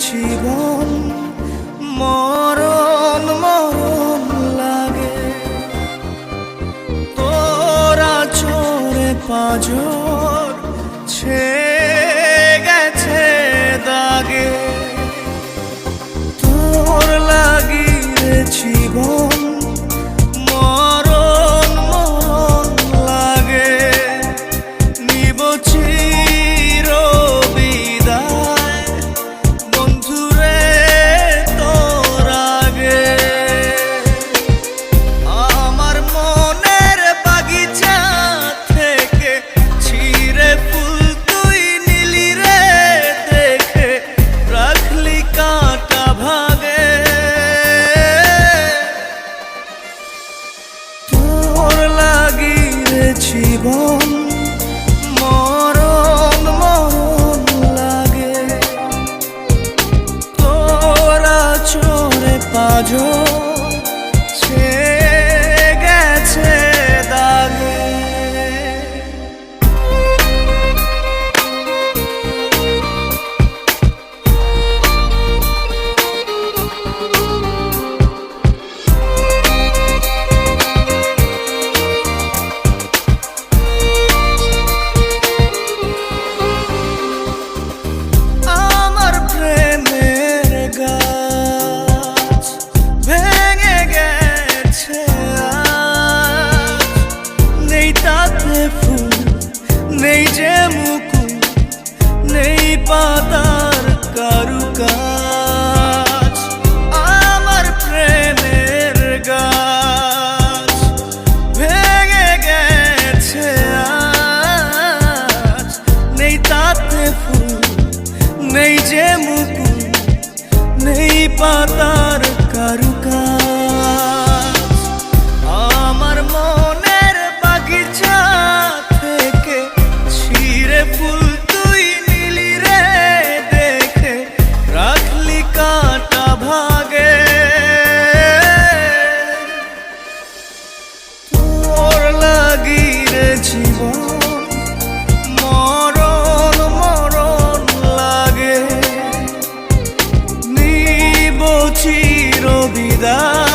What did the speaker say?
জীবন মরণ মরণ লাগে তোরা চোরে পাঁজর ছেয়ে গেছে দাগে তোর লাগি রে জীবন মরণ মরণ লাগে নিব চির বিদায় বন্ধুরে তোর আগে আমার মনের বাগিচা থেকে ছিঁড়ে ফুল তুই নিলি রে দেখে রাখলি কাঁটা ভাগে তোর লাগি রে জীবন মরণ মরণ লাগে তোরা চোরে পাঁজর ছেয়ে গেছে দাগে আমার প্রেমের গাছ ভেঙে গেছে আজ নেই তাতে ফুল নেই যে মুকুল নেই পাতার কারুকাজ আমার প্রেমের গাছ ভেঙে গেছে আজ নেই তাতে ফুল নেই যে মুকুল নেই পাতার কারুকাজ আমার মনের বাগিচা থেকে ছিঁড়ে ফুল তুই নিলি রে দেখে রাখলি কাঁটা ভাগে তোর লাগি রে জীবন মরণ মরণ লাগে নিব চির বিদায়